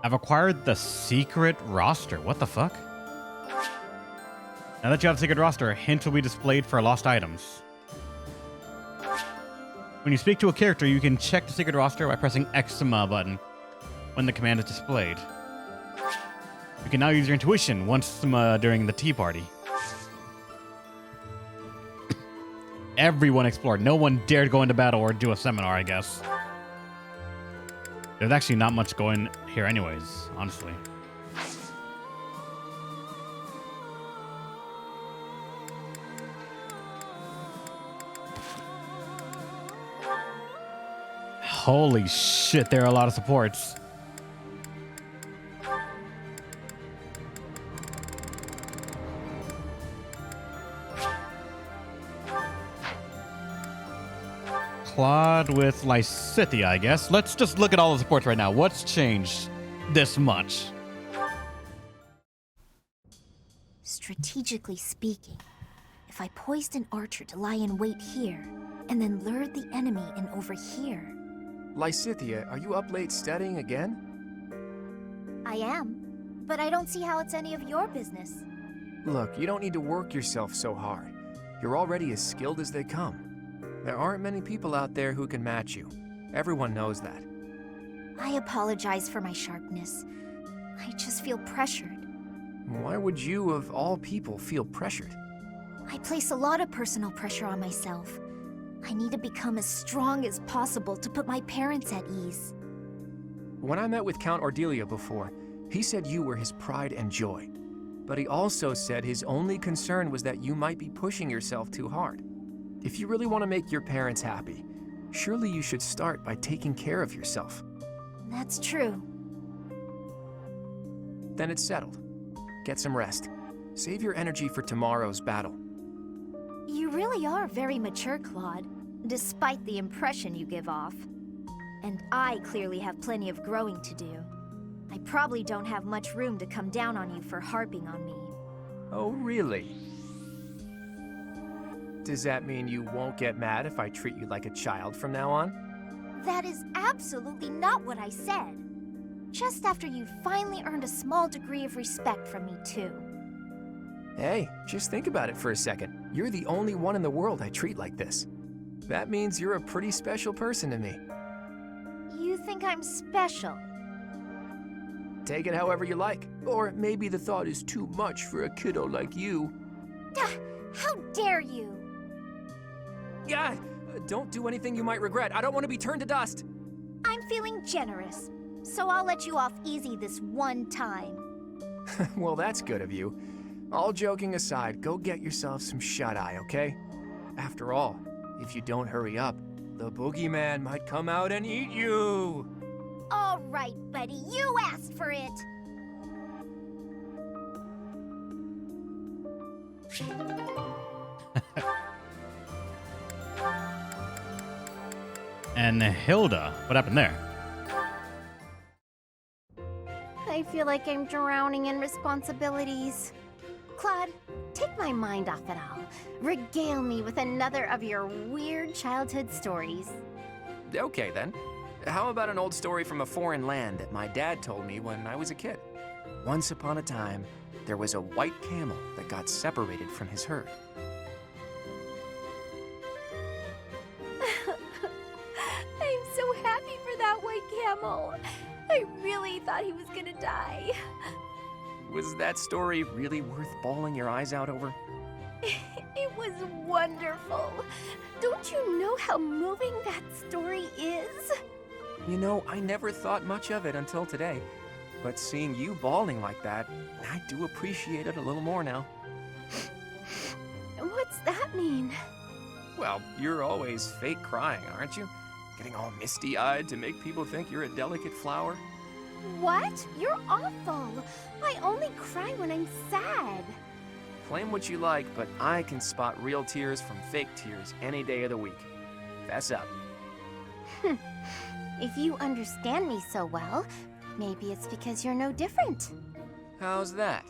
I've acquired the secret roster. What the fuck? Now that you have the secret roster, a hint will be displayed for lost items. When you speak to a character, you can check the secret roster by pressing Exima button when the command is displayed. You can now use your intuition once during the tea party. Everyone explored. No one dared go into battle or do a seminar, I guess. There's actually not much going here anyways, honestly. Holy shit, there are a lot of supports. Claude with Lysithia, I guess. Let's just look at all the supports right now. What's changed this much? Strategically speaking, if I poised an archer to lie in wait here, and then lured the enemy in over here. Lysithia, are you up late studying again? I am, but I don't see how it's any of your business. Look, you don't need to work yourself so hard. You're already as skilled as they come. There aren't many people out there who can match you. Everyone knows that. I apologize for my sharpness. I just feel pressured. Why would you, of all people, feel pressured? I place a lot of personal pressure on myself. I need to become as strong as possible to put my parents at ease. When I met with Count Ordelia before, he said you were his pride and joy. But he also said his only concern was that you might be pushing yourself too hard. If you really want to make your parents happy, surely you should start by taking care of yourself. That's true. Then it's settled. Get some rest. Save your energy for tomorrow's battle. You really are very mature, Claude, despite the impression you give off. And I clearly have plenty of growing to do. I probably don't have much room to come down on you for harping on me. Oh, really? Does that mean you won't get mad if I treat you like a child from now on? That is absolutely not what I said. Just after you finally earned a small degree of respect from me, too. Hey, just think about it for a second. You're the only one in the world I treat like this. That means you're a pretty special person to me. You think I'm special? Take it however you like. Or maybe the thought is too much for a kiddo like you. How dare you! Yeah, don't do anything you might regret. I don't want to be turned to dust. I'm feeling generous, so I'll let you off easy this one time. Well, that's good of you. All joking aside, go get yourself some shut-eye, okay? After all, if you don't hurry up, the boogeyman might come out and eat you! All right, buddy, you asked for it! And Hilda, what happened there? I feel like I'm drowning in responsibilities. Claude, take my mind off it all. Regale me with another of your weird childhood stories. Okay, then. How about an old story from a foreign land that my dad told me when I was a kid? Once upon a time, there was a white camel that got separated from his herd. I'm so happy for that white camel. I really thought he was gonna die. Was that story really worth bawling your eyes out over? It was wonderful. Don't you know how moving that story is? You know, I never thought much of it until today. But seeing you bawling like that, I do appreciate it a little more now. What's that mean? Well, you're always fake crying, aren't you? Getting all misty-eyed to make people think you're a delicate flower. What? You're awful. I only cry when I'm sad. Claim what you like, but I can spot real tears from fake tears any day of the week. Fess up. If you understand me so well, maybe it's because you're no different. How's that?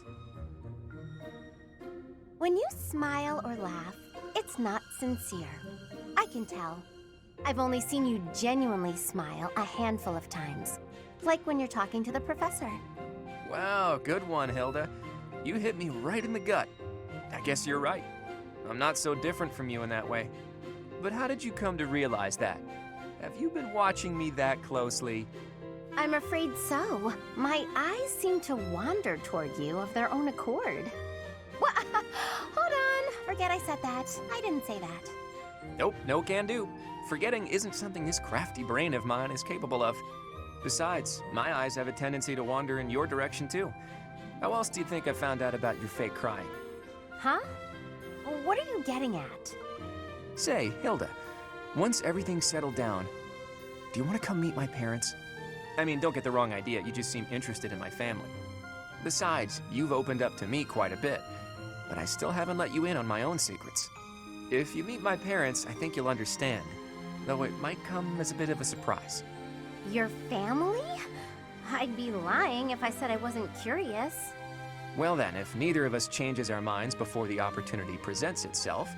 When you smile or laugh, it's not sincere. I can tell. I've only seen you genuinely smile a handful of times. Like when you're talking to the professor. Wow, good one, Hilda. You hit me right in the gut. I guess you're right. I'm not so different from you in that way. But how did you come to realize that? Have you been watching me that closely? I'm afraid so. My eyes seem to wander toward you of their own accord. What? Hold on. Forget I said that. I didn't say that. Nope, no can do. Forgetting isn't something this crafty brain of mine is capable of. Besides, my eyes have a tendency to wander in your direction too. How else do you think I found out about your fake crying? Huh? What are you getting at? Say, Hilda, once everything's settled down, do you want to come meet my parents? I mean, don't get the wrong idea, you just seem interested in my family. Besides, you've opened up to me quite a bit, but I still haven't let you in on my own secrets. If you meet my parents, I think you'll understand, though it might come as a bit of a surprise. Your family? I'd be lying if I said I wasn't curious. Well then, if neither of us changes our minds before the opportunity presents itself,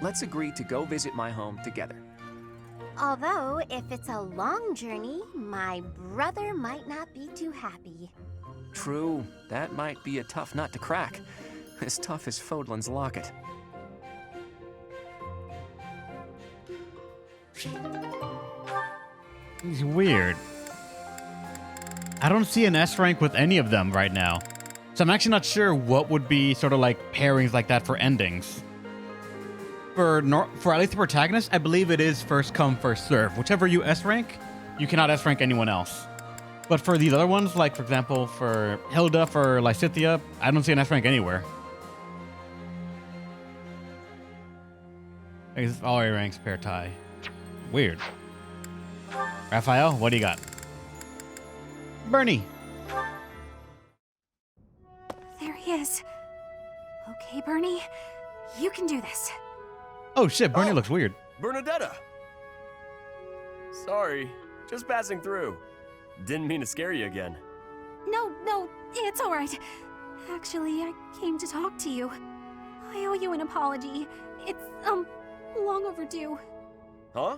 let's agree to go visit my home together. Although, if it's a long journey, my brother might not be too happy. True, that might be a tough nut to crack. As tough as Fodlan's locket. He's weird. I don't see an S rank with any of them right now. So I'm actually not sure what would be sort of like pairings like that for endings. For at least the protagonist, I believe it is first come, first serve. Whichever you S rank, you cannot S rank anyone else. But for these other ones, like for example, for Hilda, for Lysithea, I don't see an S rank anywhere. I guess all A ranks pair tie. Weird. Raphael, what do you got? Bernie. There he is. Okay, Bernie, you can do this. Oh shit, Bernie looks weird. Bernadetta! Sorry, just passing through. Didn't mean to scare you again. No, it's all right. Actually, I came to talk to you. I owe you an apology. It's, long overdue. Huh?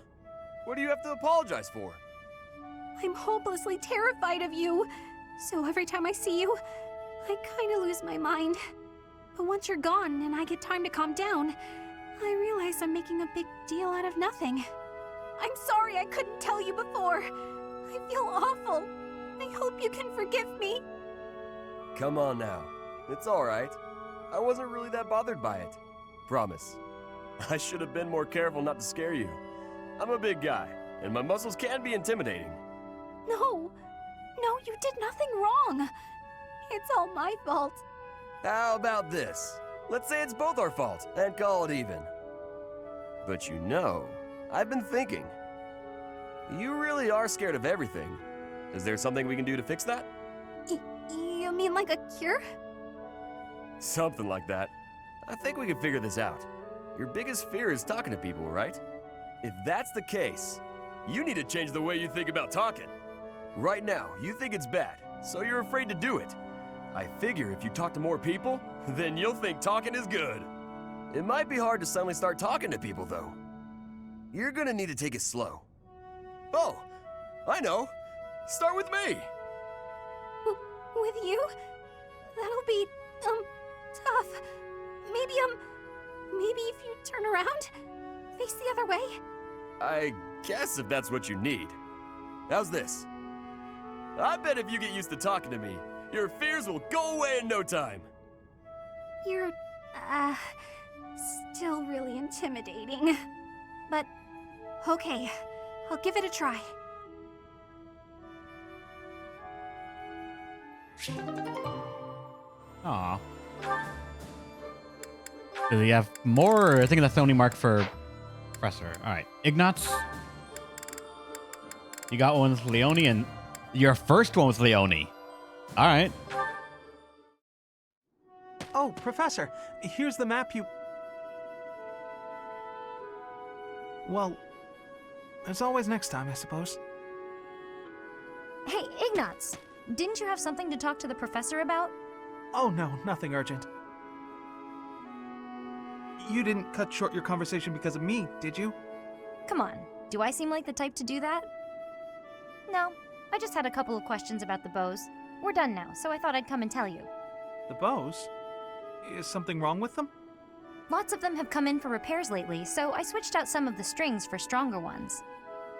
What do you have to apologize for? I'm hopelessly terrified of you. So every time I see you, I kinda lose my mind. But once you're gone and I get time to calm down, I realize I'm making a big deal out of nothing. I'm sorry I couldn't tell you before. I feel awful. I hope you can forgive me. Come on now. It's alright. I wasn't really that bothered by it. Promise. I should have been more careful not to scare you. I'm a big guy, and my muscles can be intimidating. No, you did nothing wrong. It's all my fault. How about this? Let's say it's both our fault, and call it even. But you know, I've been thinking. You really are scared of everything. Is there something we can do to fix that? You mean like a cure? Something like that. I think we can figure this out. Your biggest fear is talking to people, right? If that's the case, you need to change the way you think about talking. Right now, you think it's bad, so you're afraid to do it. I figure if you talk to more people, then you'll think talking is good. It might be hard to suddenly start talking to people, though. You're gonna need to take it slow. Oh, I know. Start with me. With you? That'll be, tough. Maybe if you turn around, face the other way. I guess if that's what you need. How's this? I bet if you get used to talking to me, your fears will go away in no time. You're, still really intimidating. But, okay, I'll give it a try. Aw. Do we have more? Or I think that's the only mark for Professor. Alright. Ignatz. You got one with Leone, and your first one was Leone. Alright. Oh, Professor, here's the map you... Well, there's always next time, I suppose. Hey, Ignatz, didn't you have something to talk to the professor about? Oh no, nothing urgent. You didn't cut short your conversation because of me, did you? Come on, do I seem like the type to do that? No, I just had a couple of questions about the bows. We're done now, so I thought I'd come and tell you. The bows? Is something wrong with them? Lots of them have come in for repairs lately, so I switched out some of the strings for stronger ones.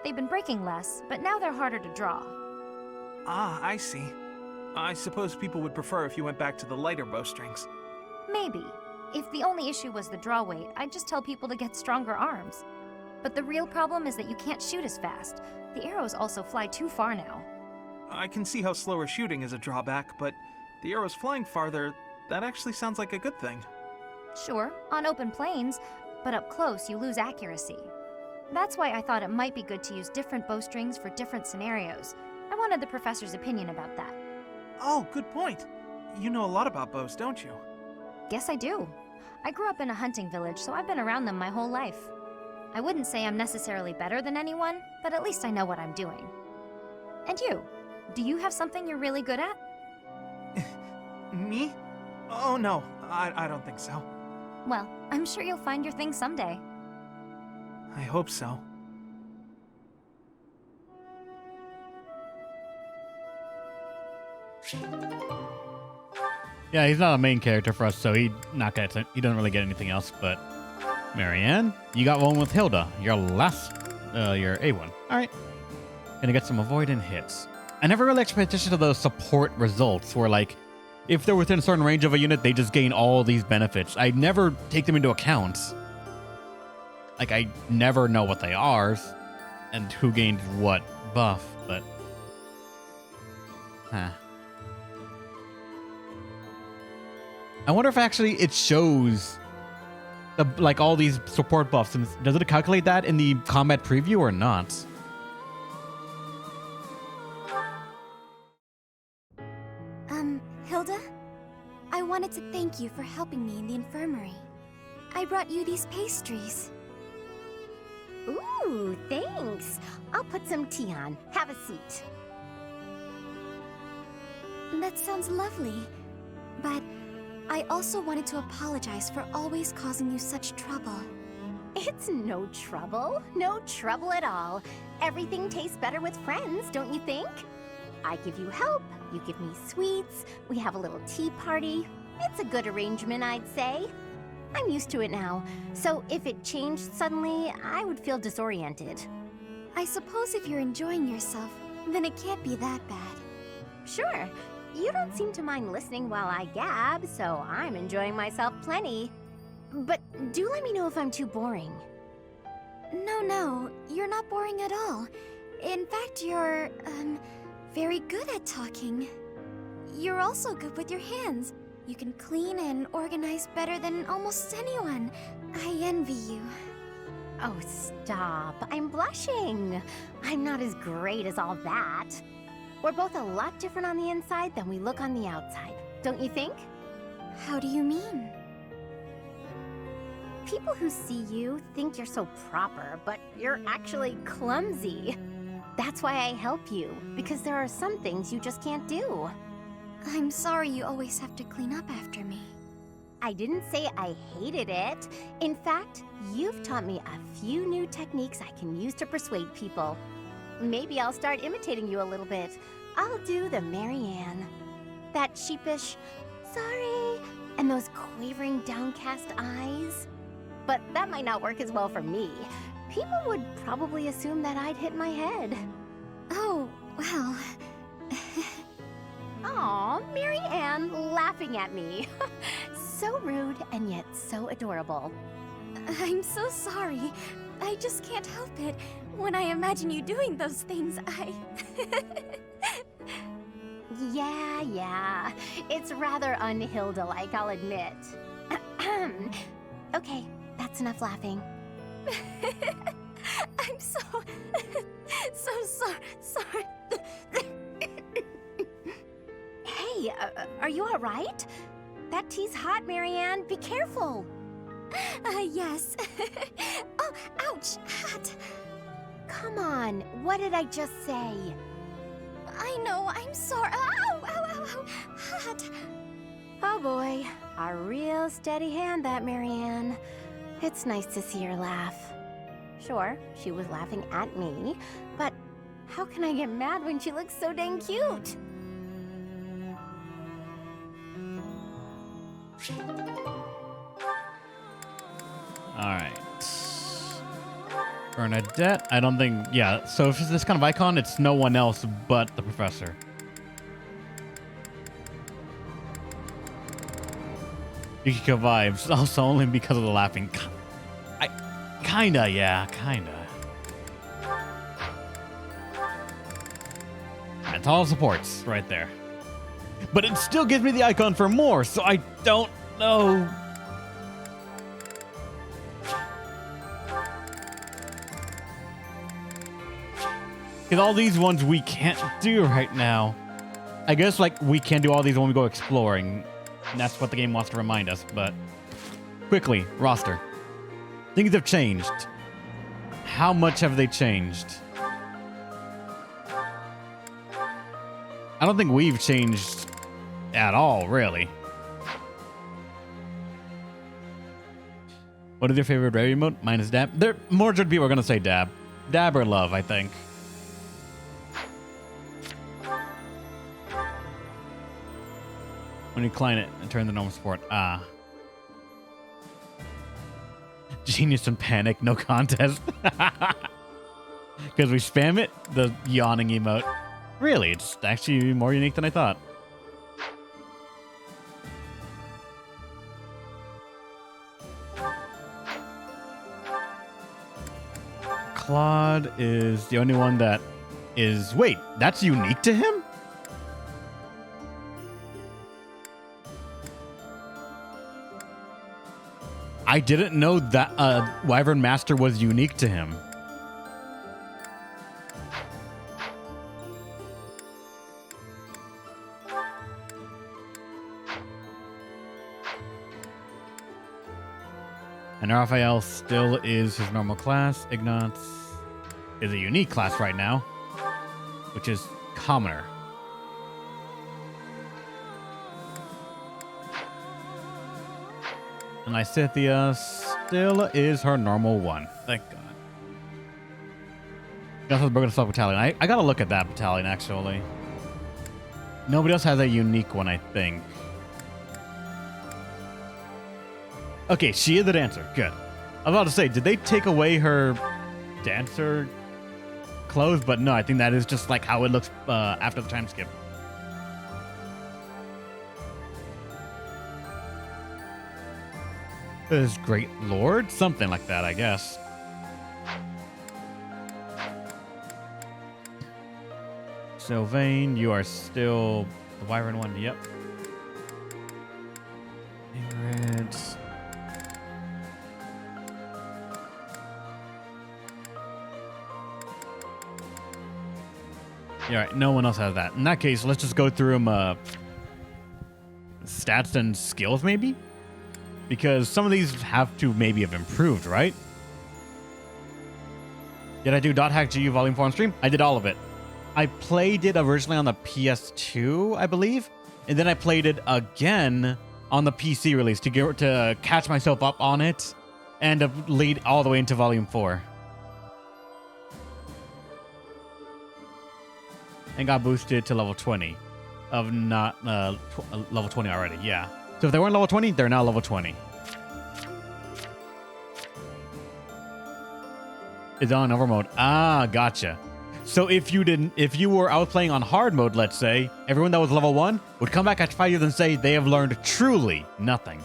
They've been breaking less, but now they're harder to draw. Ah, I see. I suppose people would prefer if you went back to the lighter bowstrings. Maybe. If the only issue was the draw weight, I'd just tell people to get stronger arms. But the real problem is that you can't shoot as fast. The arrows also fly too far now. I can see how slower shooting is a drawback, but the arrows flying farther, that actually sounds like a good thing. Sure, on open plains, but up close you lose accuracy. That's why I thought it might be good to use different bowstrings for different scenarios. I wanted the professor's opinion about that. Oh, good point. You know a lot about bows, don't you? Guess I do. I grew up in a hunting village, so I've been around them my whole life. I wouldn't say I'm necessarily better than anyone, but at least I know what I'm doing. And you? Do you have something you're really good at? Me? Oh no, I don't think so. Well, I'm sure you'll find your thing someday. I hope so. Yeah, he's not a main character for us, so he doesn't really get anything else. But Marianne, you got one with Hilda. Your A1. All right. Gonna get some avoidant hits. I never really expected to those support results where, like, if they're within a certain range of a unit, they just gain all these benefits. I never take them into account. Like, I never know what they are and who gains what buff, but... Huh. I wonder if actually it shows like all these support buffs, and does it calculate that in the combat preview or not? Hilda? I wanted to thank you for helping me in the infirmary. I brought you these pastries. Ooh, thanks. I'll put some tea on. Have a seat. That sounds lovely. But I also wanted to apologize for always causing you such trouble. It's no trouble. No trouble at all. Everything tastes better with friends, don't you think? I give you help, you give me sweets, we have a little tea party. It's a good arrangement, I'd say. I'm used to it now, so if it changed suddenly, I would feel disoriented. I suppose if you're enjoying yourself, then it can't be that bad. Sure. You don't seem to mind listening while I gab, so I'm enjoying myself plenty. But do let me know if I'm too boring. No, you're not boring at all. In fact, you're, very good at talking. You're also good with your hands. You can clean and organize better than almost anyone. I envy you. Oh, stop. I'm blushing. I'm not as great as all that. We're both a lot different on the inside than we look on the outside, don't you think? How do you mean? People who see you think you're so proper, but you're actually clumsy. That's why I help you, because there are some things you just can't do. I'm sorry you always have to clean up after me. I didn't say I hated it. In fact, you've taught me a few new techniques I can use to persuade people. Maybe I'll start imitating you a little bit. I'll do the Marianne. That sheepish, sorry, and those quavering downcast eyes. But that might not work as well for me. People would probably assume that I'd hit my head. Oh, well... Aw, Marianne laughing at me. So rude and yet so adorable. I'm so sorry. I just can't help it. When I imagine you doing those things, I... Yeah. It's rather un-Hilda-like, I'll admit. Okay, that's enough laughing. I'm so sorry. Hey, are you all right? That tea's hot, Marianne. Be careful. Yes. Oh, ouch, hot. Come on, what did I just say? I know, I'm sorry. Ow, hot. Oh boy, a real steady hand, that Marianne. It's nice to see her laugh. Sure, she was laughing at me, but How can I get mad when she looks so dang cute? Alright. Bernadette, I don't think... Yeah, so if it's this kind of icon, it's no one else but the professor. Yukiko vibes, also only because of the laughing. Kinda, yeah, kinda. That's all supports right there. But it still gives me the icon for more, so I don't know. Because all these ones we can't do right now. I guess, like, we can do all these when we go exploring. And that's what the game wants to remind us, but... Quickly, roster. Things have changed. How much have they changed? I don't think we've changed at all, really. What is your favorite Rare emote? Mine is Dab. More people are going to say Dab. Dab or Love, I think. When you decline it and turn the normal support. Ah. Genius and Panic, no contest. Because we spam it, the yawning emote. Really, it's actually more unique than I thought. Claude is the only one that is... Wait, that's unique to him? I didn't know that Wyvern Master was unique to him. And Raphael still is his normal class. Ignatz is a unique class right now, which is Commoner. And Lysithia still is her normal one. Thank God. That's the Burger Assault Battalion. I gotta look at that battalion, actually. Nobody else has a unique one, I think. Okay, she is the dancer. Good. I was about to say, did they take away her dancer clothes? But no, I think that is just like how it looks after the time skip. Is Great Lord? Something like that, I guess. Sylvain, you are still the Wyvern one. Yep. Ingrid. Yeah, right, no one else has that. In that case, let's just go through them stats and skills, maybe? Because some of these have to maybe have improved, right? Did I do .hack GU Volume 4 on stream? I did all of it. I played it originally on the PS2, I believe. And then I played it again on the PC release to catch myself up on it and to lead all the way into Volume 4. And got boosted to level 20 of not level 20 already. Yeah. So if they weren't level 20, they're now level 20. It's on over mode. Ah, gotcha. So if you were out playing on hard mode, let's say, everyone that was level 1 would come back after 5 years and say they have learned truly nothing.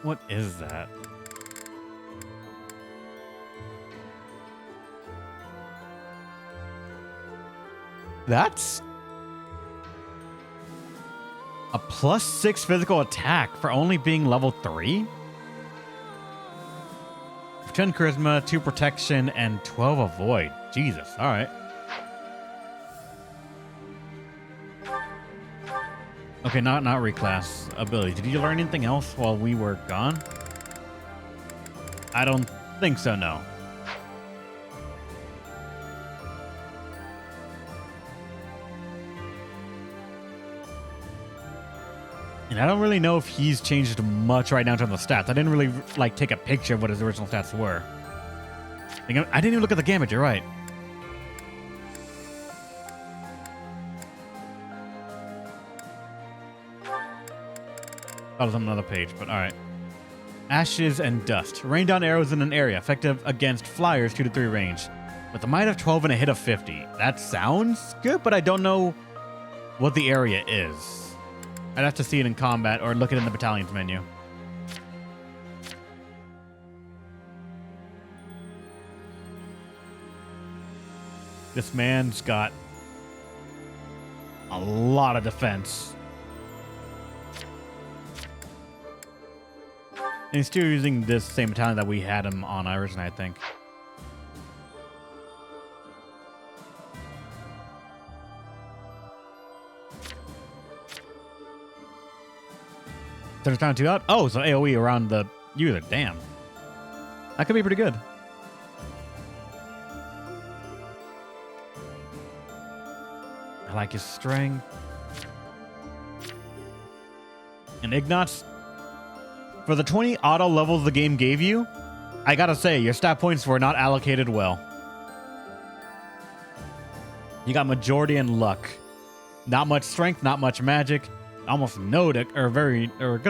What is that? That's a +6 physical attack for only being level 3? 10 charisma, 2 protection, and 12 avoid. Jesus, alright. Okay, not reclass ability. Did you learn anything else while we were gone? I don't think so, no. And I don't really know if he's changed much right now in terms of stats. I didn't really like take a picture of what his original stats were. I didn't even look at the gamut, you're right. That was on another page, but alright. Ashes and dust. Rain down arrows in an area, effective against flyers 2 to 3 range. With a might of 12 and a hit of 50. That sounds good, but I don't know what the area is. I'd have to see it in combat or look it in the battalions menu. This man's got a lot of defense. And he's still using this same battalion that we had him on originally, I think. Turns down 2 out. Oh, so AoE around the user. Damn. That could be pretty good. I like his strength. And Ignatz, for the 20 auto levels the game gave you, I gotta say, your stat points were not allocated well. You got majority and luck. Not much strength, not much magic. Almost no a good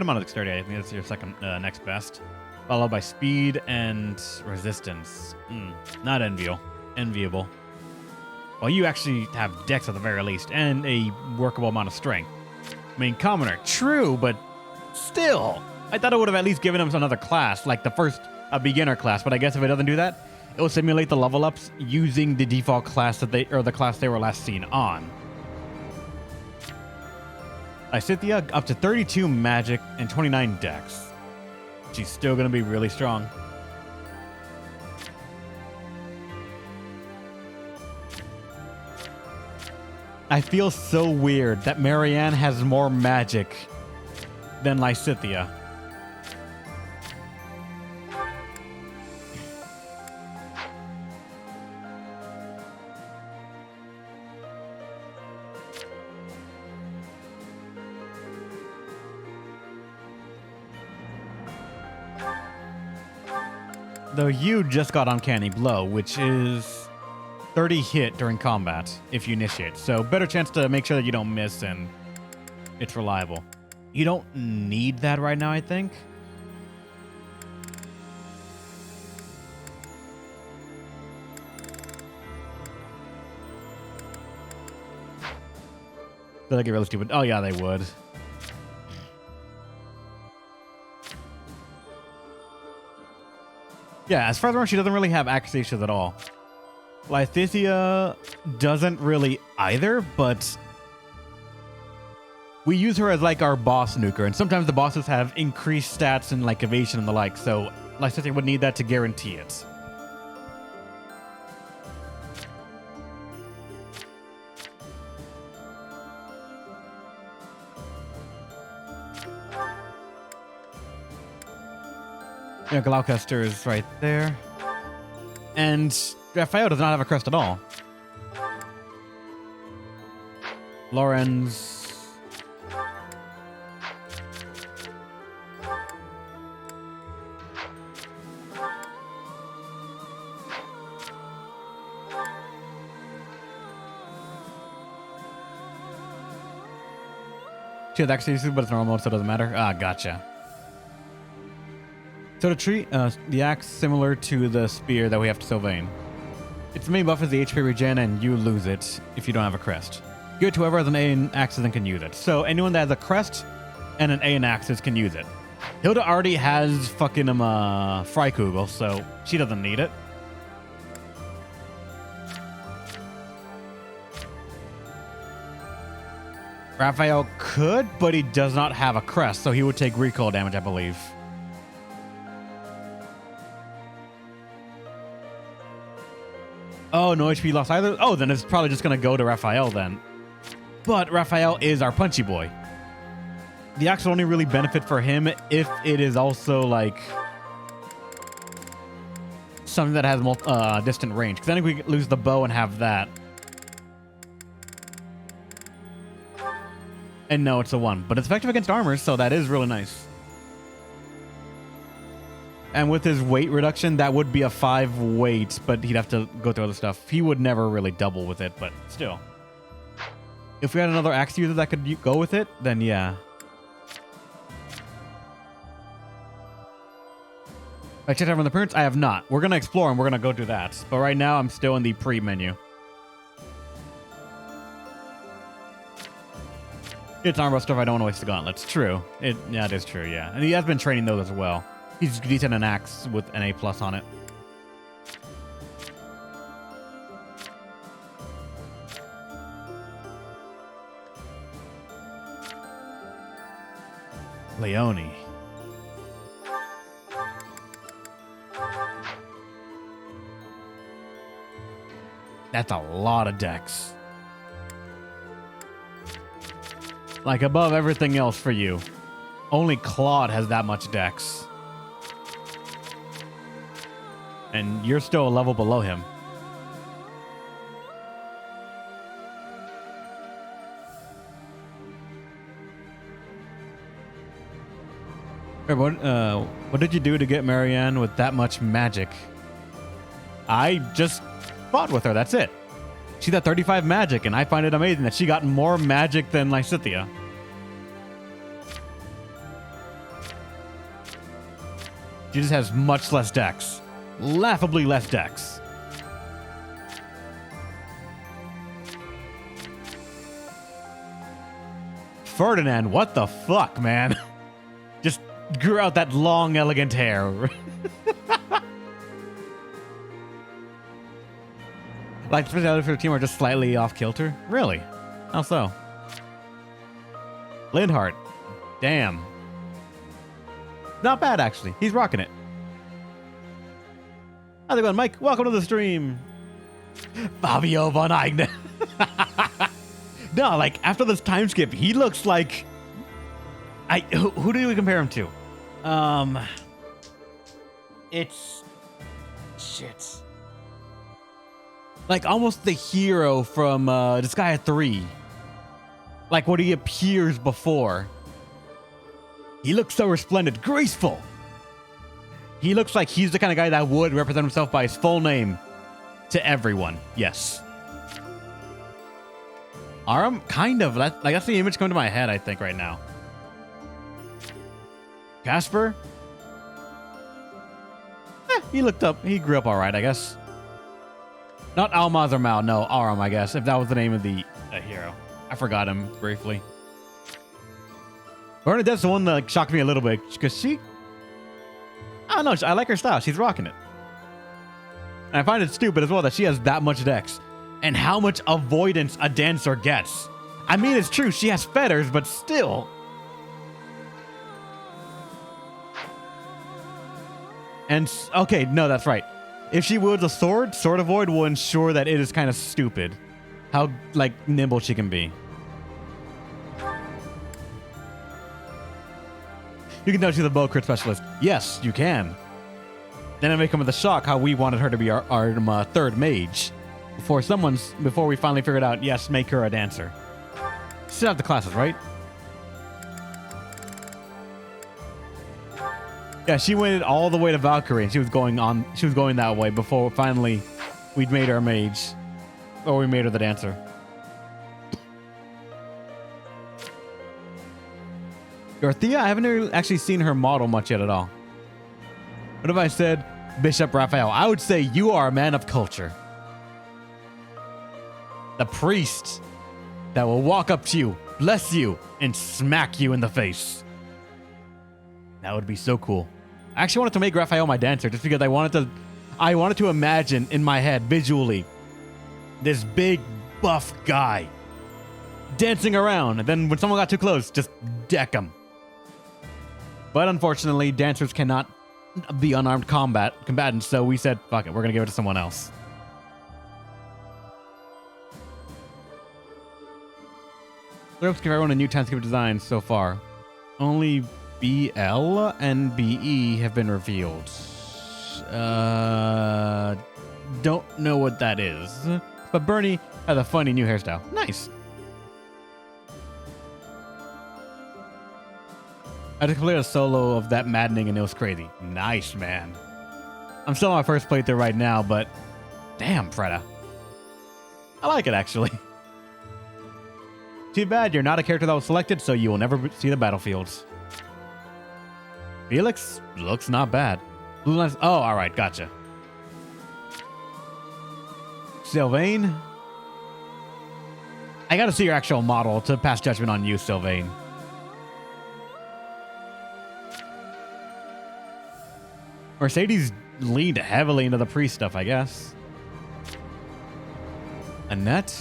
amount of dexterity. I think that's your second next best. Followed by speed and resistance. Not enviable. Well, you actually have dex at the very least, and a workable amount of strength. I mean, commoner, true, but still. I thought it would have at least given him another class, like the first beginner class, but I guess if it doesn't do that, it will simulate the level ups using the default class that the class they were last seen on. Lysithea, up to 32 magic and 29 dex. She's still going to be really strong. I feel so weird that Marianne has more magic than Lysithea. Though you just got Uncanny Blow, which is 30 hit during combat if you initiate. So better chance to make sure that you don't miss and it's reliable. You don't need that right now, I think. They'll get really stupid. Oh yeah, they would. Yeah, as far as I know, she doesn't really have accuracy issues at all. Lysithea doesn't really either, but we use her as like our boss nuker, and sometimes the bosses have increased stats and like evasion and the like, so Lysithea would need that to guarantee it. Yeah, Glaucester is right there. And Raphael does not have a crest at all. Lorenz. She has accuracy, but it's normal mode, so it doesn't matter. Ah, gotcha. So the axe similar to the spear that we have to Sylvain. Its main buff is the HP regen, and you lose it if you don't have a crest. Give it to whoever has an A in axes and can use it. So anyone that has a crest and an A in axes can use it. Hilda already has fucking Freikugel, so she doesn't need it. Raphael could, but he does not have a crest, so he would take recoil damage, I believe. Oh, no HP lost either? Oh, then it's probably just going to go to Raphael then. But Raphael is our punchy boy. The axe will only really benefit for him if it is also, like, something that has distant range. Because then we lose the bow and have that. And no, it's a 1. But it's effective against armor, so that is really nice. And with his weight reduction, that would be a 5 weight, but he'd have to go through other stuff. He would never really double with it, but still. If we had another axe user that could go with it, then yeah. I checked out on the appearance. I have not. We're going to explore and we're going to go do that. But right now, I'm still in the pre-menu. It's armor stuff. I don't want to waste the gauntlets. True. Yeah, it is true, yeah. And he has been training those as well. He's decent an axe with an A+ on it. Leone. That's a lot of dex. Like above everything else for you. Only Claude has that much dex. And you're still a level below him. Hey, what did you do to get Marianne with that much magic? I just fought with her, that's it. She's at 35 magic, and I find it amazing that she got more magic than Lysithea. She just has much less dex. Laughably less dex. Ferdinand, what the fuck, man? Just grew out that long, elegant hair. Like, especially the other for the team are just slightly off kilter? Really? How so? Lindhart. Damn. Not bad, actually. He's rocking it. How's it going, Mike? Welcome to the stream. Fabio von Eigner. No, like, after this time skip, he looks like... Who do we compare him to? It's... Shit. Like, almost the hero from Disgaea 3. Like, what he appears before. He looks so resplendent. Graceful. He looks like he's the kind of guy that would represent himself by his full name to everyone. Yes. Aram? Kind of. That's the image coming to my head, I think, right now. Casper? He looked up. He grew up all right, I guess. Not Almaz or Mal. No, Aram, I guess, if that was the name of the hero. I forgot him briefly. Bernadette's the one that shocked me a little bit, because she... I don't know. I like her style. She's rocking it. And I find it stupid as well that she has that much dex. And how much avoidance a dancer gets. I mean, it's true. She has feathers, but still. And, okay, no, that's right. If she wields a sword, Sword Avoid will ensure that it is kind of stupid. How, like, nimble she can be. You can tell she's a bow crit specialist. Yes, you can. Then it may come with a shock how we wanted her to be our third mage. Before we finally figured out, yes, make her a dancer. Still have the classes, right? Yeah, she went all the way to Valkyrie, and she was going that way before finally we'd made her a mage. Or we made her the dancer. Dorothea, I haven't actually seen her model much yet at all. What if I said Bishop Raphael? I would say you are a man of culture. The priest that will walk up to you, bless you, and smack you in the face. That would be so cool. I actually wanted to make Raphael my dancer just because I wanted to imagine in my head visually this big buff guy dancing around, and then when someone got too close, just deck him. But unfortunately, dancers cannot be unarmed combatants, so we said, fuck it, we're gonna give it to someone else. Let's give everyone a new timeskip design so far. Only BL and BE have been revealed. Don't know what that is. But Bernie has a funny new hairstyle. Nice. I just played a solo of that maddening and it was crazy. Nice, man. I'm still on my first playthrough right now, but damn, Freda. I like it, actually. Too bad you're not a character that was selected, so you will never see the battlefields. Felix looks not bad. Blue lines. Oh, all right, gotcha. Sylvain. I gotta see your actual model to pass judgment on you, Sylvain. Mercedes leaned heavily into the priest stuff, I guess. Annette.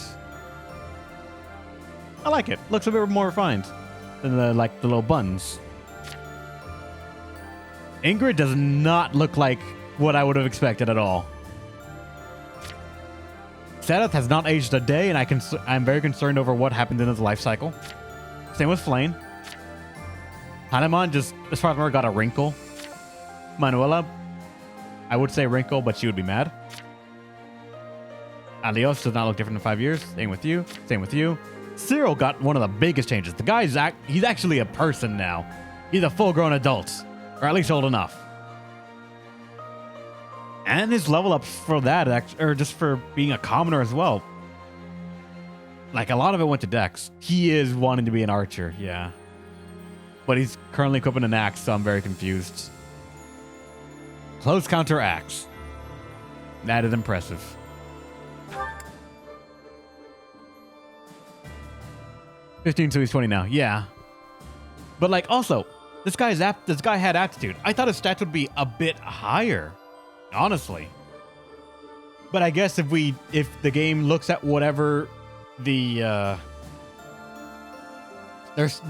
I like it. Looks a bit more refined than the little buns. Ingrid does not look like what I would have expected at all. Seth has not aged a day, and I'm very concerned over what happened in his life cycle. Same with Flame. Hanuman just, as far as I remember, got a wrinkle. Manuela, I would say wrinkle, but she would be mad. Alios does not look different in 5 years. Same with you. Same with you. Cyril got one of the biggest changes. The guy's he's actually a person now. He's a full-grown adult, or at least old enough. And his level ups for that, or just for being a commoner as well. Like, a lot of it went to Dex. He is wanting to be an archer, yeah. But he's currently equipping an axe, so I'm very confused. Close counter axe. That is impressive. $15, so he's 20 now. Yeah. But like, also, this guy had aptitude. I thought his stats would be a bit higher, honestly. But I guess if the game looks at whatever the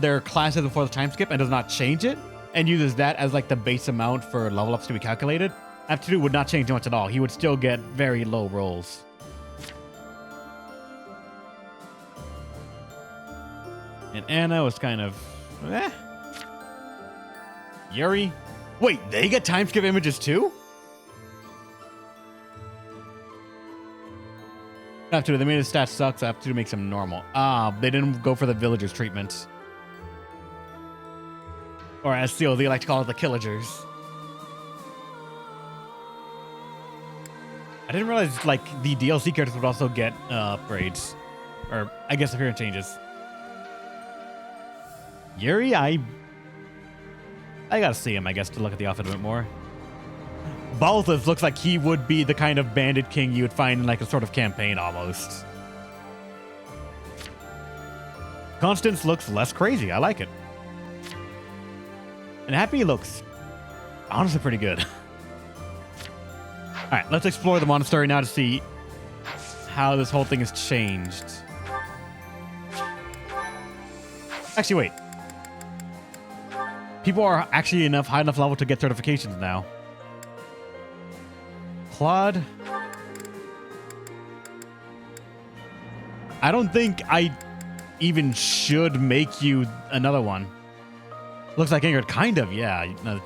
their classes before the time skip and does not change it, and uses that as like the base amount for level ups to be calculated, aptitude would not change much at all. He would still get very low rolls. And Anna was kind of, eh. Yuri? Wait, they get time skip images too? Aptitude, they made his stats suck, so aptitude makes him normal. They didn't go for the villagers treatment. Or as Seal, they like to call it the killagers. I didn't realize like the DLC characters would also get upgrades. Or I guess appearance changes. Yuri, I gotta see him, I guess, to look at the outfit a bit more. Balthus looks like he would be the kind of bandit king you would find in like a sort of campaign almost. Constance looks less crazy. I like it. And Happy looks honestly pretty good. All right, let's explore the monastery now to see how this whole thing has changed. Actually, wait. People are actually high enough level to get certifications now. Claude. I don't think I even should make you another one. Looks like Ingrid, kind of, yeah. No,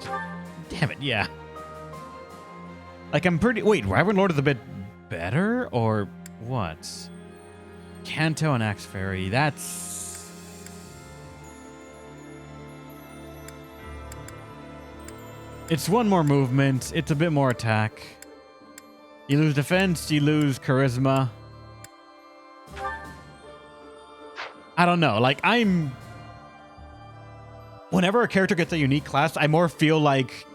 damn it, yeah. Like, I'm pretty... Wait, Wyvern Lord is a bit better? Or what? Kanto and Axe Fairy, that's... It's one more movement. It's a bit more attack. You lose defense, you lose charisma. I don't know. Like, whenever a character gets a unique class, I more feel like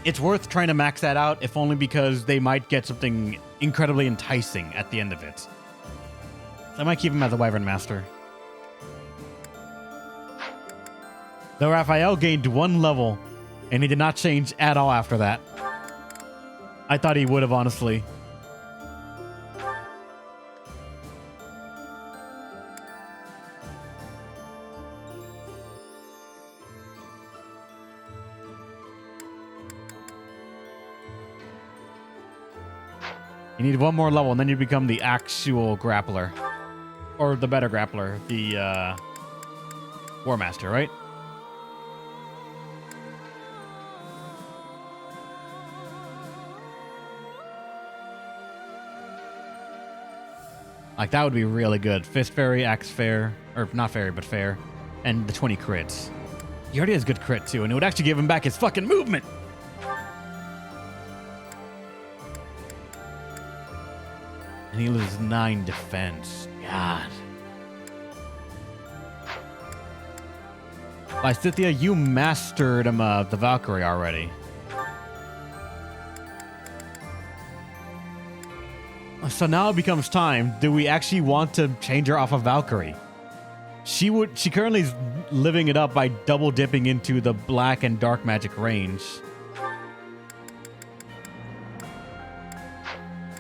it's worth trying to max that out, if only because they might get something incredibly enticing at the end of it. So I might keep him as a Wyvern Master. Though Raphael gained 1 level, and he did not change at all after that. I thought he would have, honestly. You need 1 more level, and then you become the actual grappler. Or the better grappler, the Warmaster, right? Like, that would be really good. Fist Fairy, Axe Fair, or not Fairy, but Fair, and the 20 crits. He already has good crit too, and it would actually give him back his fucking movement. And he loses 9 defense. God. Lysithia, you mastered the Valkyrie already. So now it becomes time. Do we actually want to change her off of Valkyrie? She currently is living it up by double dipping into the black and dark magic range.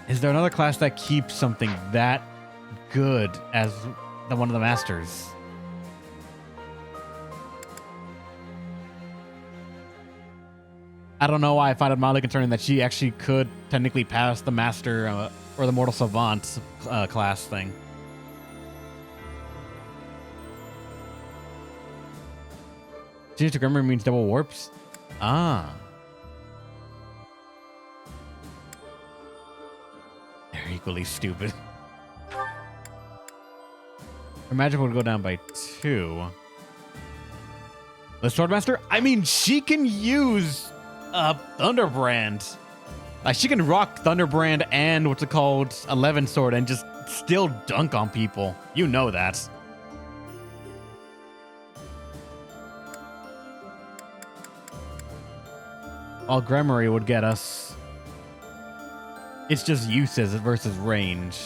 Is there another class that keeps something that good as one of the masters? I don't know why I find it mildly concerning that she actually could technically pass the master or the mortal savant class thing. Change to grammar means double warps? Ah. They're equally stupid. Her magic would go down by 2. The Swordmaster? I mean, she can use Thunderbrand. Like, she can rock Thunderbrand and what's it called? 11 Sword and just still dunk on people. You know that. All Grammary would get us. It's just uses versus range.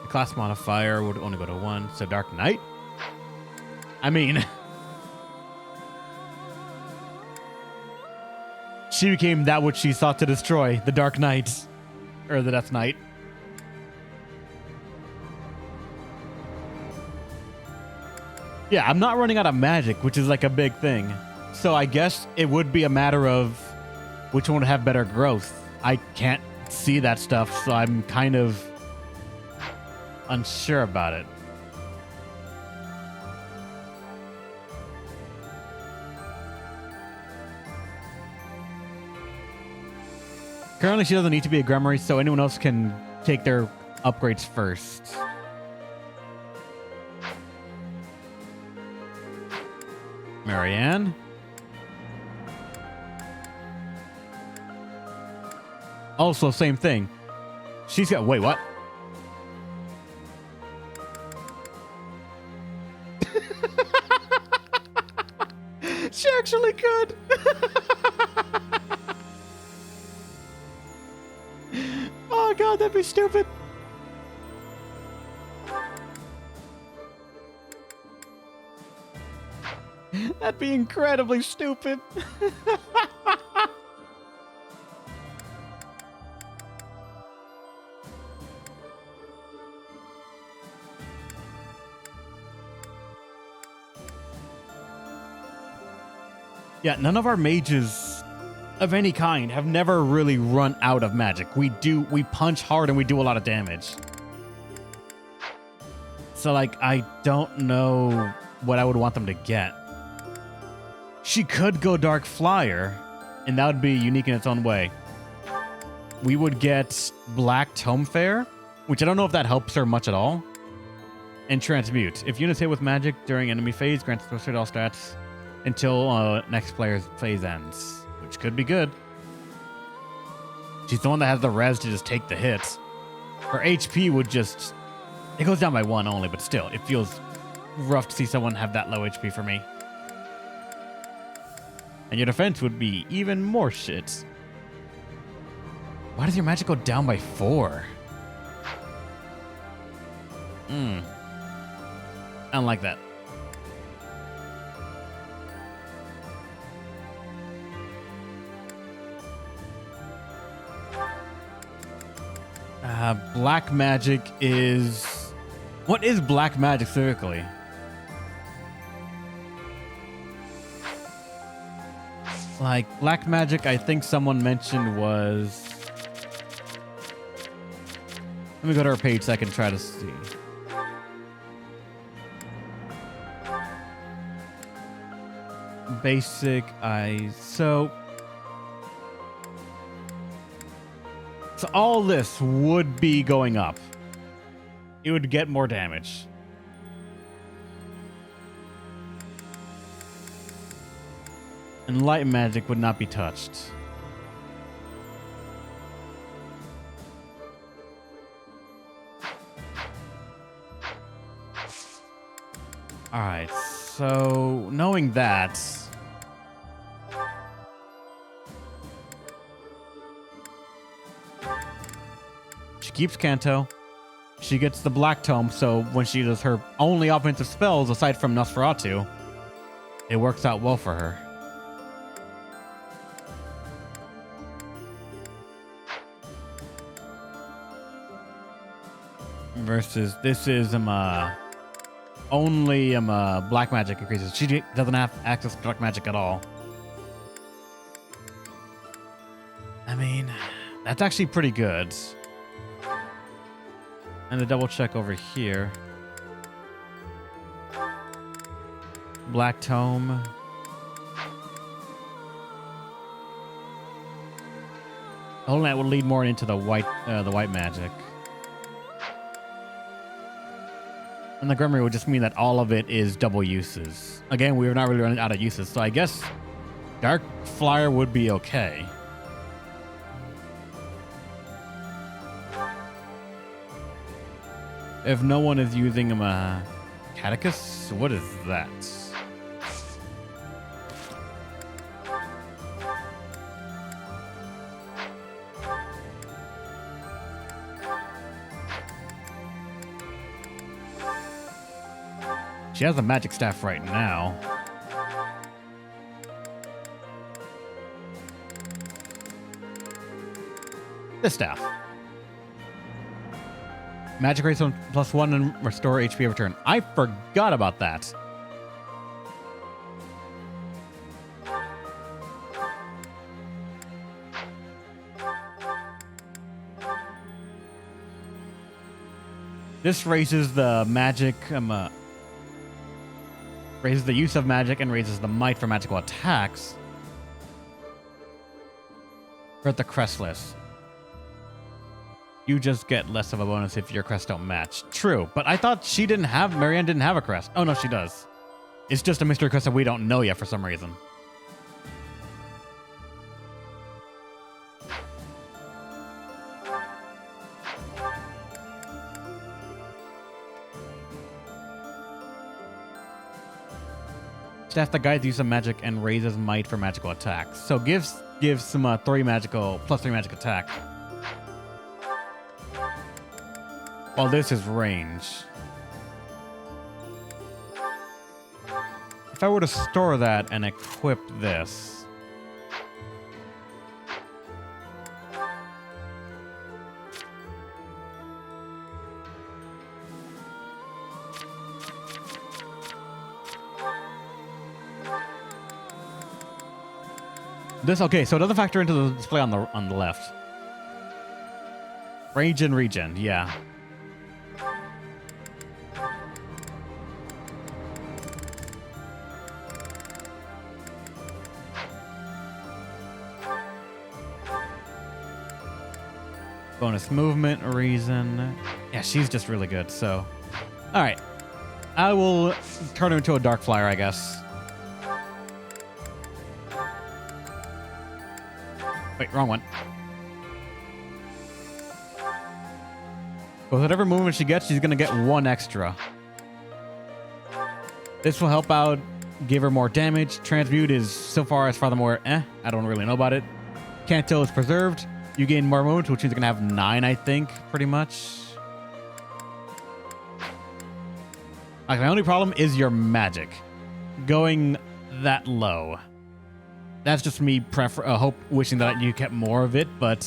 The class modifier would only go to 1, so Dark Knight? I mean... she became that which she sought to destroy, the Dark Knight. Or the Death Knight. Yeah, I'm not running out of magic, which is like a big thing. So I guess it would be a matter of which one would have better growth. I can't see that stuff, so I'm kind of unsure about it. Currently, she doesn't need to be a Grammary, so anyone else can take their upgrades first. Marianne? Also, same thing. She's got... Wait, what? She actually could! Oh god, that'd be stupid. That'd be incredibly stupid. Yeah, none of our mages of any kind have never really run out of magic. We punch hard and we do a lot of damage. So like, I don't know what I would want them to get. She could go Dark Flyer, and that would be unique in its own way. We would get Black Tome Fair, which I don't know if that helps her much at all. And Transmute. If units hit with magic during enemy phase, grants associated all stats until next player's phase ends, which could be good. She's the one that has the res to just take the hits. Her HP would just... It goes down by 1 only, but still, it feels rough to see someone have that low HP for me. And your defense would be even more shit. Why does your magic go down by 4? I don't like that. Black magic is... What is black magic specifically? Like, black magic, I think someone mentioned was... Let me go to our page so I can try to see. basic eyes. So all this would be going up. It would get more damage. And light magic would not be touched. Alright, so knowing that, she keeps Kanto. She gets the Black Tome, so when she does her only offensive spells aside from Nosferatu, it works out well for her. Versus this is only black magic increases. She doesn't have access to dark magic at all. I mean, that's actually pretty good. And a double check over here. Black Tome. Holy Knight will lead more into the white magic. And the Grimoire would just mean that all of it is double uses. Again, we are not really running out of uses, so I guess Dark Flyer would be okay. If no one is using Catechus, what is that? She has a magic staff right now. This staff. Magic raise on +1 and restore HP every turn. I forgot about that. This raises the magic, raises the use of magic and raises the might for magical attacks. We're at the crest list. You just get less of a bonus if your crests don't match. True, but I thought Marianne didn't have a crest. Oh no, she does. It's just a mystery crest that we don't know yet for some reason. Staff that guides use of magic and raises might for magical attacks. So gives some +3 magic attack. Well, this is range. If I were to store that and equip this, okay, so it doesn't factor into the display on the left. Range and regen, yeah. Bonus movement, reason. Yeah, she's just really good, so. Alright. I will turn her into a Dark Flyer, I guess. Wait, wrong one. With whatever movement she gets, she's going to get 1 extra. This will help out, give her more damage. Transmute is, so far as far more, I don't really know about it. Kanto is preserved. You gain more movement, which means you're going to have 9, I think, pretty much. Like, my only problem is your magic. Going that low. That's just me wishing that you kept more of it, but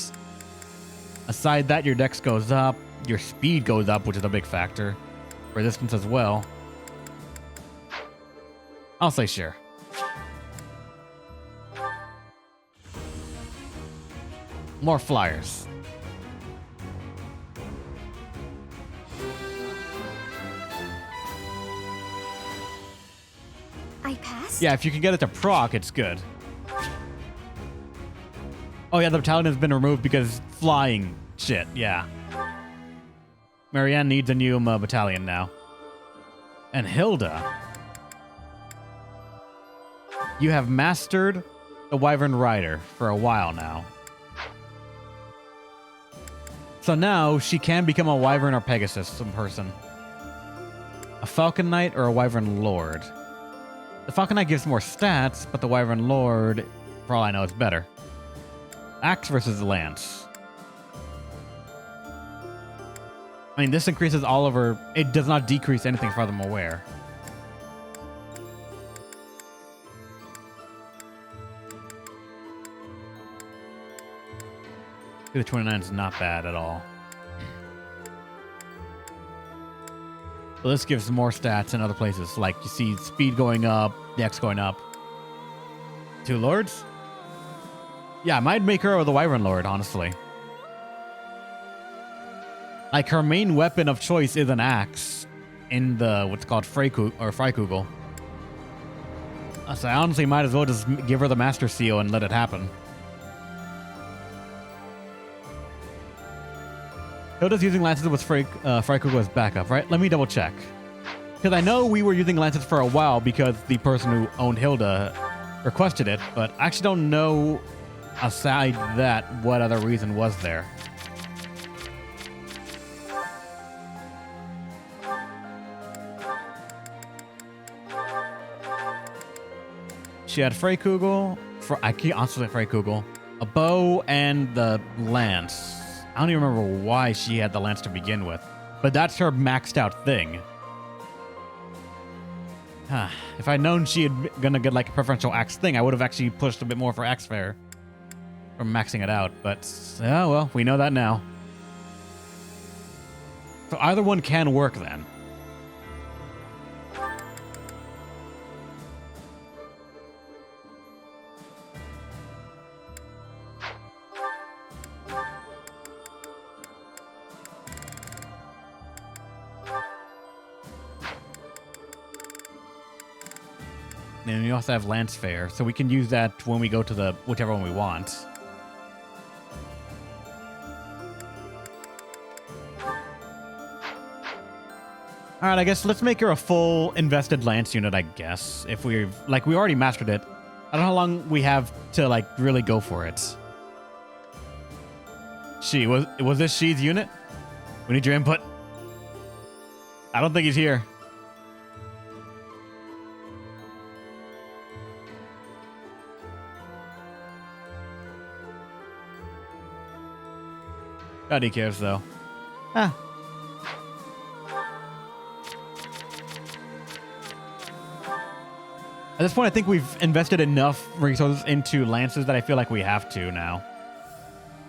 aside that, your dex goes up, your speed goes up, which is a big factor. Resistance as well. I'll say sure. More flyers. I I passed? Yeah, if you can get it to proc, it's good. Oh yeah, the battalion has been removed because flying shit, yeah. Marianne needs a new battalion now. And Hilda. You have mastered the Wyvern Rider for a while now. So now she can become a Wyvern or Pegasus in person. A Falcon Knight or a Wyvern Lord. The Falcon Knight gives more stats, but the Wyvern Lord, for all I know, is better. Axe versus Lance. I mean, this increases all of her... It does not decrease anything as far as I'm aware. The 29 is not bad at all. So this gives more stats in other places. Like, you see speed going up, dex going up. 2 lords? Yeah, I might make her the Wyvern Lord, honestly. Like, her main weapon of choice is an axe in the, what's called Freikugel. So I honestly might as well just give her the Master Seal and let it happen. Hilda's using lances with Freikugel as backup, right? Let me double check. Because I know we were using lances for a while because the person who owned Hilda requested it, but I actually don't know, aside that, what other reason was there. She had Freikugel, I can't honestly say Freikugel, a bow, and the lance. I don't even remember why she had the lance to begin with, but that's her maxed out thing. If I'd known she had gonna get like a preferential axe thing, I would have actually pushed a bit more for axe fair from maxing it out, but oh well, we know that now. So either one can work then. And we also have Lance Fair, so we can use that when we go to the whichever one we want. All right, I guess let's make her a full invested Lance unit, I guess. If we already mastered it. I don't know how long we have to like really go for it. Was this She's unit? We need your input. I don't think he's here. God, he cares, though. At this point, I think we've invested enough resources into lances that I feel like we have to now.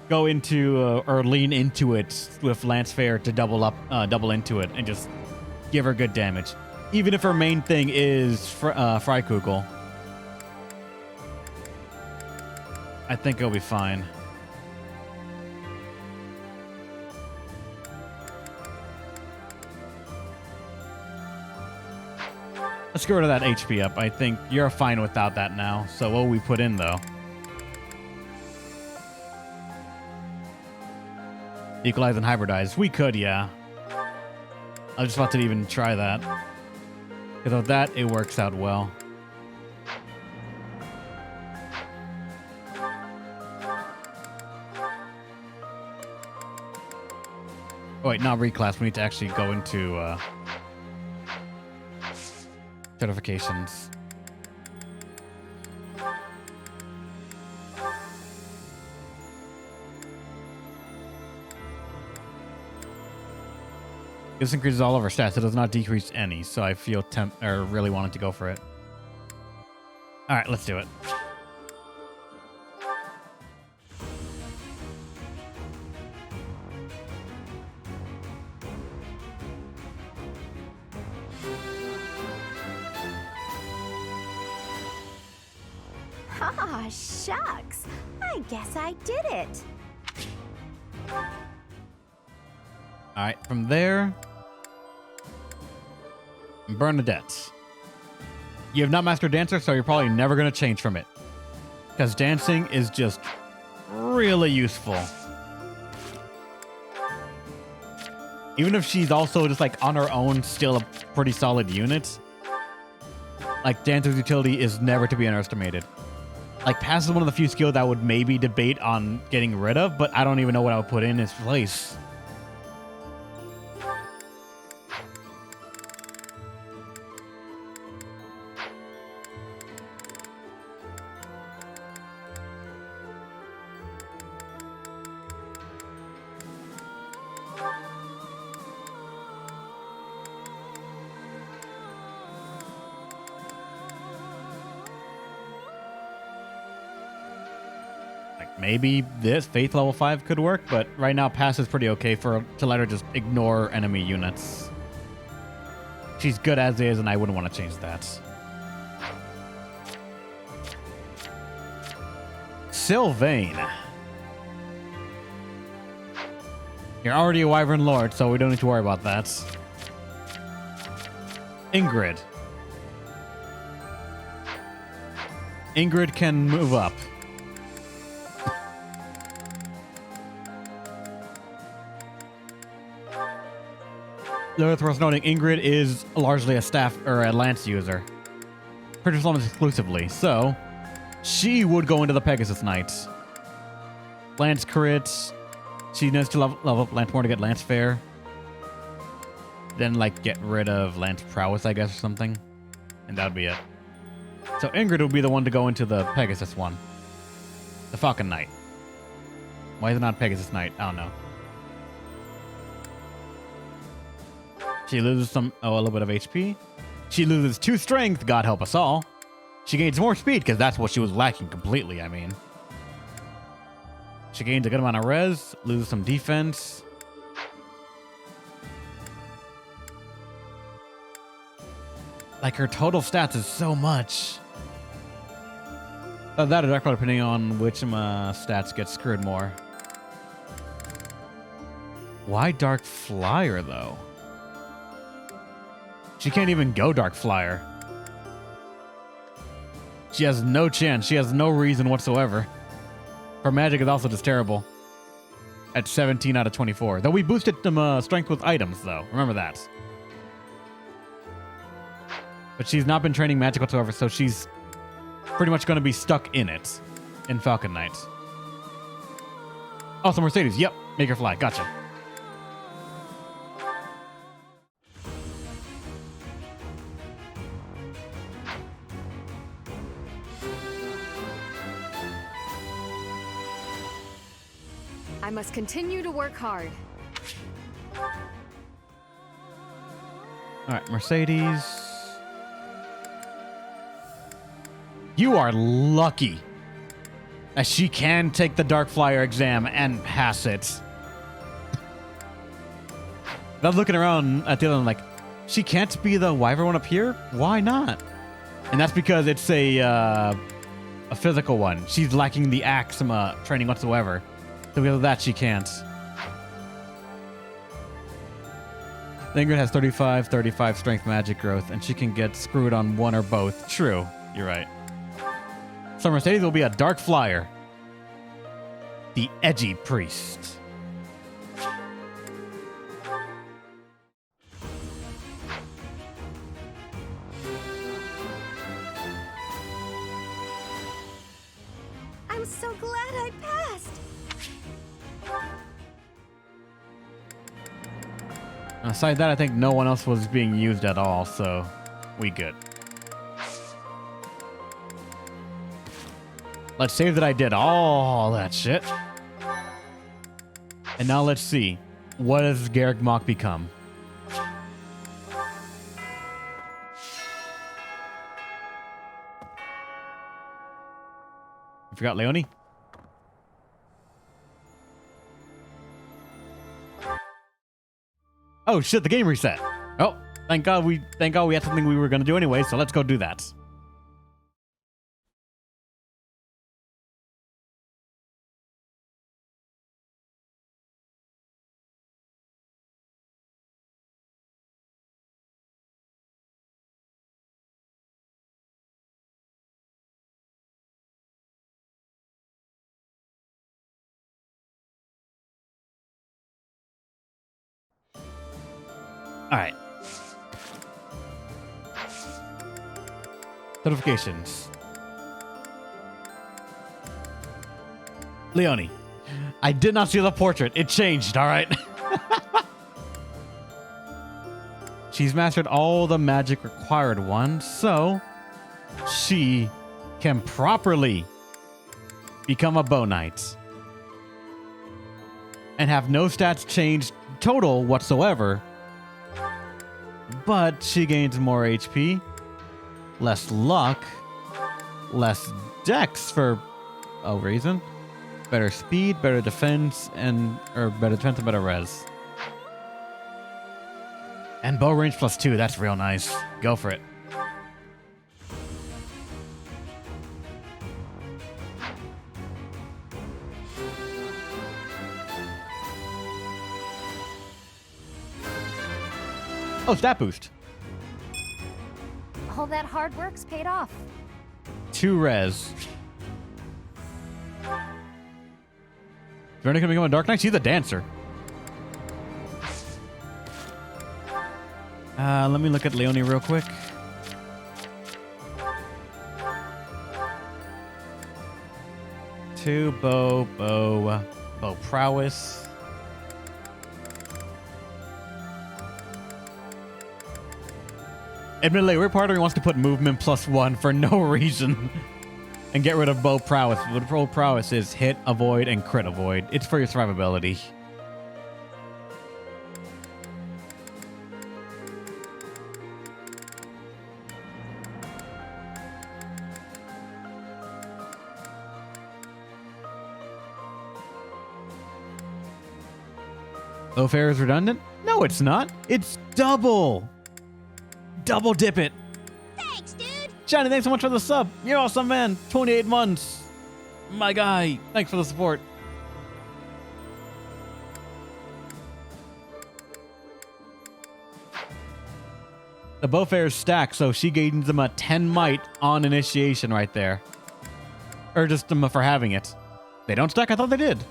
Go into, or lean into it with Lance Fair to double into it and just give her good damage. Even if her main thing is Freikugel. I think it'll be fine. Let's get rid of that HP up. I think you're fine without that now. So what will we put in, though? Equalize and hybridize. We could, yeah. I was just about to even try that. Because of that, it works out well. Oh, wait, not reclass. We need to actually go into... certifications. This increases all of our stats. It does not decrease any, so I feel really wanted to go for it. All right, let's do it. Ah, shucks. I guess I did it. All right, from there, Bernadette. You have not mastered Dancer, so you're probably never going to change from it. Because dancing is just really useful. Even if she's also just like on her own, still a pretty solid unit. Like, Dancer's utility is never to be underestimated. Like, Pass is one of the few skills I would maybe debate on getting rid of, but I don't even know what I would put in its place. Maybe this Faith level 5 could work, but right now Pass is pretty okay to let her just ignore enemy units. She's good as is, and I wouldn't want to change that. Sylvain. You're already a Wyvern Lord, so we don't need to worry about that. Ingrid. Ingrid can move up. Worth noting, Ingrid is largely a staff or a lance user, pretty much almost exclusively. So she would go into the Pegasus Knights. Lance crits. She knows to level up Lance more to get Lance Fair. Then like get rid of Lance Prowess, I guess, or something, and that would be it. So Ingrid would be the one to go into the Pegasus one, the Falcon Knight. Why is it not Pegasus Knight? I don't know. She loses a little bit of HP. She loses 2 strength, God help us all. She gains more speed, because that's what she was lacking completely, I mean. She gains a good amount of res, loses some defense. Like, her total stats is so much. That or Dark Flyer, depending on which stats get screwed more. Why Dark Flyer, though? She can't even go Dark Flyer. She has no chance. She has no reason whatsoever. Her magic is also just terrible. At 17 out of 24. Though we boosted them strength with items, though. Remember that. But she's not been training magic whatsoever, so she's pretty much going to be stuck in it. In Falcon Knight. Also, Mercedes. Yep. Make her fly. Gotcha. I must continue to work hard. Alright, Mercedes. You are lucky that she can take the Dark Flyer exam and pass it. I was looking around at the other one like, she can't be the Wyvern one up here? Why not? And that's because it's a physical one. She's lacking the axe training whatsoever. So because of that, she can't. Ingrid has 35 strength magic growth, and she can get screwed on one or both. True. You're right. So Mercedes will be a Dark Flyer. The edgy priest. I'm so glad I passed. Aside that, I think no one else was being used at all, so we good. Let's save that I did all that shit. And now let's see. What does Garrick Mock become? You forgot Leonie? Oh shit, the game reset. Oh, thank God we had something we were gonna do anyway, so let's go do that. All right. Notifications. Leonie. I did not see the portrait. It changed, all right? She's mastered all the magic required ones, so she can properly become a bow knight and have no stats changed total whatsoever, but she gains more HP, less luck, less dex for a reason, better speed, better defense, and better defense and better res. And bow range +2, that's real nice. Go for it. Oh, stat boost. All that hard work's paid off. 2 res. Veronica can become a Dark Knight? She's a dancer. Let me look at Leonie real quick. Two bow prowess. Admittedly, we're part of me wants to put movement +1 for no reason and get rid of bow prowess. But bow prowess is hit, avoid, and crit avoid. It's for your survivability. Bow fair is redundant? No, it's not. It's double. Double dip it. Thanks, dude! Johnny, thanks so much for the sub. You're awesome, man. 28 months. My guy. Thanks for the support. The bow fair's stack, so she gains them a 10 might on initiation right there. Or just for having it. They don't stack? I thought they did.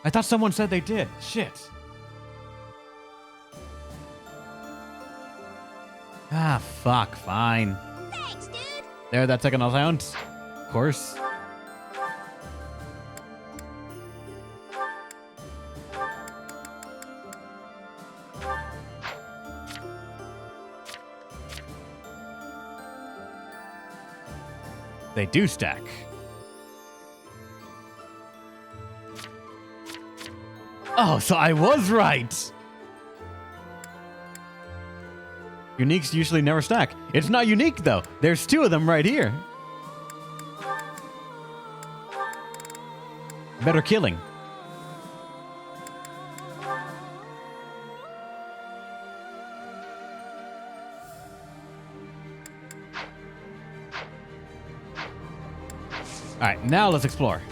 I thought someone said they did. Shit. Ah, fuck. Fine. Thanks, dude! There, that second sound. Of course. They do stack. Oh, so I was right. Uniques usually never stack. It's not unique, though. There's 2 of them right here. Better killing. All right, now let's explore.